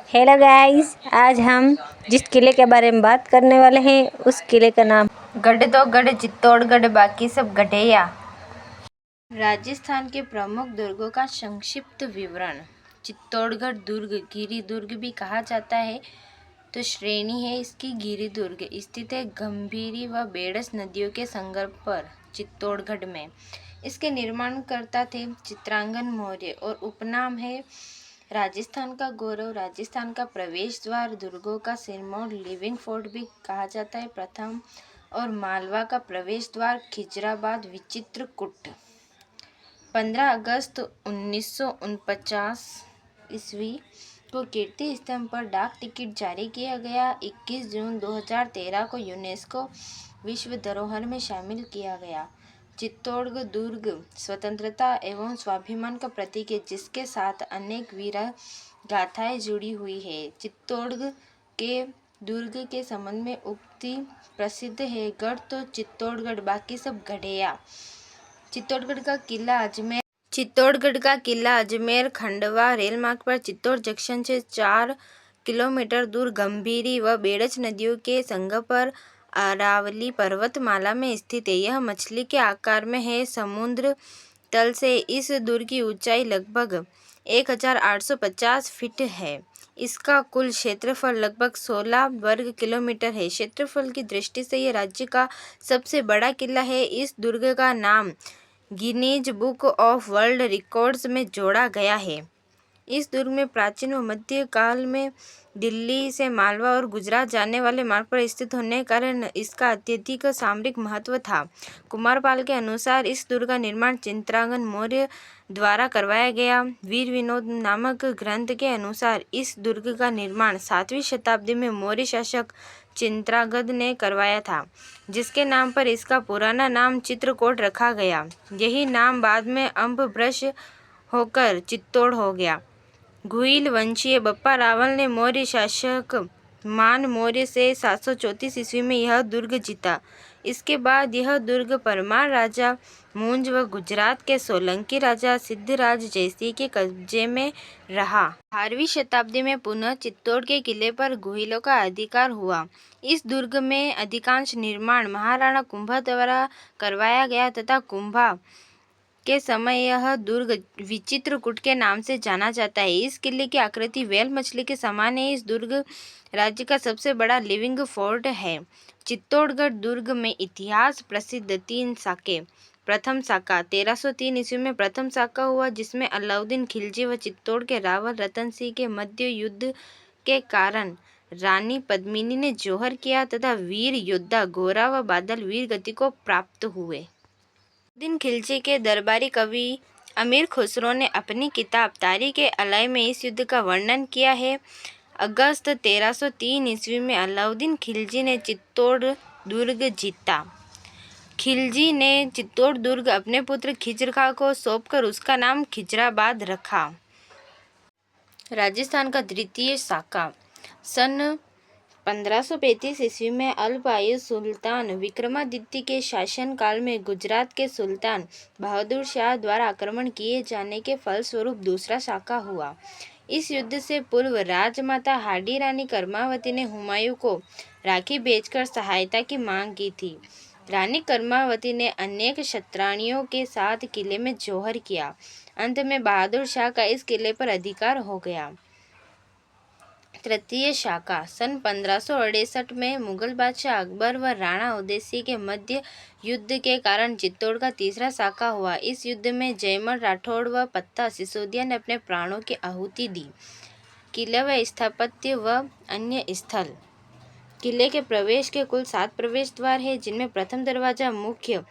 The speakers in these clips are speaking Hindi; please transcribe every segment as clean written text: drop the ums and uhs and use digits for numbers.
हेलो गाइस, आज हम जिस किले के बारे में बात करने वाले हैं उस किले का नाम गढ़ तो गढ़ चित्तौड़गढ़, बाकी सब गढ़ेया। राजस्थान के प्रमुख दुर्गों का संक्षिप्त विवरण। चित्तौड़गढ़ दुर्ग गिरि दुर्ग भी कहा जाता है, तो श्रेणी है इसकी गिरि दुर्ग। स्थित है गंभीरी व बेड़स नदियों के संगम पर चित्तौड़गढ़ में। इसके निर्माणकर्ता थे चित्रांगन मौर्य और उपनाम है राजस्थान का गौरव, राजस्थान का प्रवेश द्वार, दुर्गों का सिरमौर, लिविंग फोर्ट भी कहा जाता है प्रथम, और मालवा का प्रवेश द्वार खिजराबाद, विचित्रकूट। 15 अगस्त 1949 ईस्वी को कीर्ति स्तंभ पर डाक टिकट जारी किया गया। 21 जून 2013 को यूनेस्को विश्व धरोहर में शामिल किया गया। चित्तौड़गढ़ दुर्ग स्वतंत्रता एवं स्वाभिमान का प्रतीक है, जिसके साथ अनेक वीर गाथाएं जुड़ी हुई है। चित्तौड़गढ़ के दुर्ग के संबंध में उक्ति प्रसिद्ध है, गढ़ तो चित्तौड़गढ़, बाकी सब गढ़ेया। चित्तौड़गढ़ का किला अजमेर खंडवा रेल मार्ग पर चित्तौड़ जंक्शन से 4 किलोमीटर दूर गंभीरी व बेड़च नदियों के संगम पर अरावली पर्वतमाला में स्थित है। यह मछली के आकार में है। समुद्र तल से इस दुर्ग की ऊंचाई लगभग 1850 फीट है। इसका कुल क्षेत्रफल लगभग 16 वर्ग किलोमीटर है। क्षेत्रफल की दृष्टि से यह राज्य का सबसे बड़ा किला है। इस दुर्ग का नाम Guinness book of world records में जोड़ा गया है। इस दुर्ग में प्राचीन व मध्य काल में दिल्ली से मालवा और गुजरात जाने वाले मार्ग पर स्थित होने के कारण इसका अत्यधिक सामरिक महत्व था। कुमारपाल के अनुसार इस दुर्ग का निर्माण चित्रांगन मौर्य द्वारा करवाया गया। वीर विनोद नामक ग्रंथ के अनुसार इस दुर्ग का निर्माण 7वीं शताब्दी में मौर्य शासक चित्रांगद ने करवाया था, जिसके नाम पर इसका पुराना नाम चित्रकोट रखा गया। यही नाम बाद में अपभ्रंश होकर चित्तौड़ हो गया। घुइल वंशीय बप्पा रावल ने मौर्य शासक मान मौर्य से 734 ईस्वी में यह दुर्ग जीता। इसके बाद यह दुर्ग परमार राजा मुंज व गुजरात के सोलंकी राजा सिद्धराज जयसिंह के कब्जे में रहा। 18वीं शताब्दी में पुनः चित्तौड़ के किले पर घुइलों का अधिकार हुआ। इस दुर्ग में अधिकांश निर्माण महाराणा कुंभा द्वारा करवाया गया तथा कुंभा के समय यह दुर्ग विचित्रकूट के नाम से जाना जाता है। इस किले की आकृति व्हेल मछली के समान है। इस दुर्ग राज्य का सबसे बड़ा लिविंग फोर्ट है। चित्तौड़गढ़ दुर्ग में इतिहास प्रसिद्ध 3 साके। प्रथम साका 1303 ईस्वी में प्रथम साका हुआ, जिसमें अलाउद्दीन खिलजी व चित्तौड़ के रावल रतन सिंह के मध्य युद्ध के कारण रानी पद्मिनी ने जौहर किया तथा वीर योद्धा गोरा व बादल वीर गति को प्राप्त हुए। दिन खिलजी के दरबारी कवि अमीर खुसरो ने अपनी किताब तारीख अलाई में इस युद्ध का वर्णन किया है। अगस्त 1303 ईस्वी में अलाउद्दीन खिलजी ने चित्तौड़ दुर्ग जीता। खिलजी ने चित्तौड़ दुर्ग अपने पुत्र खिजरखा को सौंपकर उसका नाम खिजराबाद रखा। राजस्थान का द्वितीय साका। सन 1535 ईस्वी में अल्पायु सुल्तान विक्रमादित्य के शासनकाल में गुजरात के सुल्तान बहादुर शाह द्वारा आक्रमण किए जाने के फलस्वरूप दूसरा साका हुआ। इस युद्ध से पूर्व राजमाता हाडी रानी कर्मावती ने हुमायूं को राखी भेजकर सहायता की मांग की थी। रानी कर्मावती ने अनेक क्षत्रियों के साथ किले में जौहर किया। अंत में बहादुर शाह का इस किले पर अधिकार हो गया। तृतीय शाखा। सन 1568 में मुगल बादशाह अकबर व राणा उदय सिंह के मध्य युद्ध के कारण चित्तौड़ का तीसरा साका हुआ। इस युद्ध में जयमल राठौड़ व पत्ता सिसोदिया ने अपने प्राणों की आहुति दी। किले व स्थापत्य व अन्य स्थल। किले के प्रवेश के कुल 7 प्रवेश द्वार है, जिनमें प्रथम दरवाजा मुख्य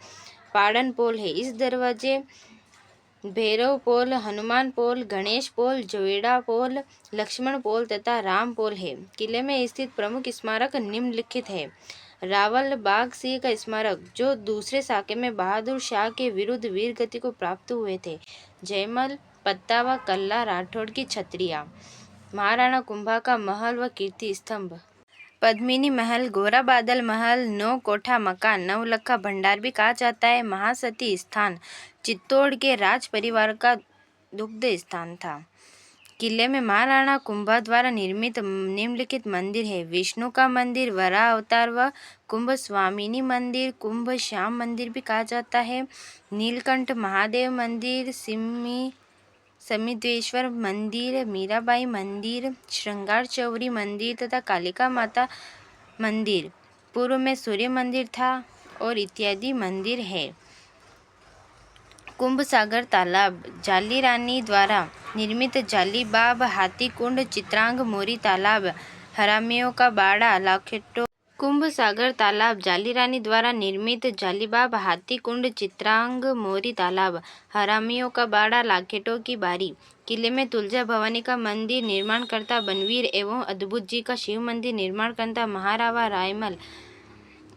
पाड़न पोल है। इस दरवाजे भैरव पोल, हनुमान पोल, गणेश पोल, जोएड़ा पोल, लक्ष्मण पोल तथा राम पोल है। किले में स्थित प्रमुख स्मारक निम्नलिखित है। रावल बाग सिंह का स्मारक, जो दूसरे साके में बहादुर शाह के विरुद्ध वीर गति को प्राप्त हुए थे। जयमल, पत्ता व कल्ला राठौड़ की छत्रियां। महाराणा कुंभा का महल व कीर्ति स्तंभ। पद्मिनी महल, गोरा बादल महल, 9 कोठा मकान, नवलखा भंडार भी कहा जाता है। महासती स्थान चित्तौड़ के राज परिवार का दुग्ध स्थान था। किले में महाराणा कुंभा द्वारा निर्मित निम्नलिखित मंदिर है: विष्णु का मंदिर, वराह अवतार व कुंभ स्वामिनी मंदिर, कुंभ श्याम मंदिर भी कहा जाता है, नीलकंठ महादेव मंदिर, समिद्धेश्वर मंदिर, मीराबाई मंदिर, श्रृंगार चौरी मंदिर तथा कालिका माता मंदिर। पूर्व में सूर्य मंदिर था और इत्यादि मंदिर है। कुंभ सागर तालाब, जाली रानी द्वारा निर्मित जालीबाब हाथी कुंड, चित्रांग मोरी तालाब, हरामियों का बाड़ा, लाखेटो। कुंभ सागर तालाब, जाली रानी द्वारा निर्मित जालीबाब हाथी कुंड, चित्रांग मोरी तालाब, हरामियों का बाड़ा, लाखेटों की बारी। किले में तुलजा भवानी का मंदिर निर्माणकर्ता बनवीर एवं अद्भुत जी का शिव मंदिर निर्माणकर्ता महारावा रायमल।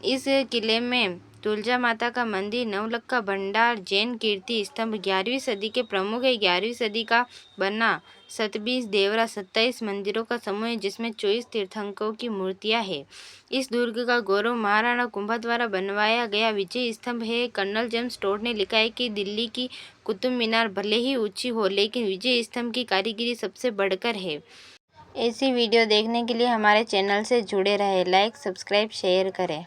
इस किले में तुलजा माता का मंदिर, नवलखा भंडार, जैन कीर्ति स्तंभ 11वीं सदी के प्रमुख है। 11वीं सदी का बना 27 देवरा 27 मंदिरों का समूह है, जिसमें 24 तीर्थंकरों की मूर्तियां हैं। इस दुर्ग का गौरव महाराणा कुंभा द्वारा बनवाया गया विजय स्तंभ है। कर्नल जेम्स टोड ने लिखा है कि दिल्ली की कुतुब मीनार भले ही ऊंची हो, लेकिन विजय स्तंभ की कारीगरी सबसे बढ़कर है। ऐसी वीडियो देखने के लिए हमारे चैनल से जुड़े रहें। लाइक, सब्सक्राइब, शेयर करें।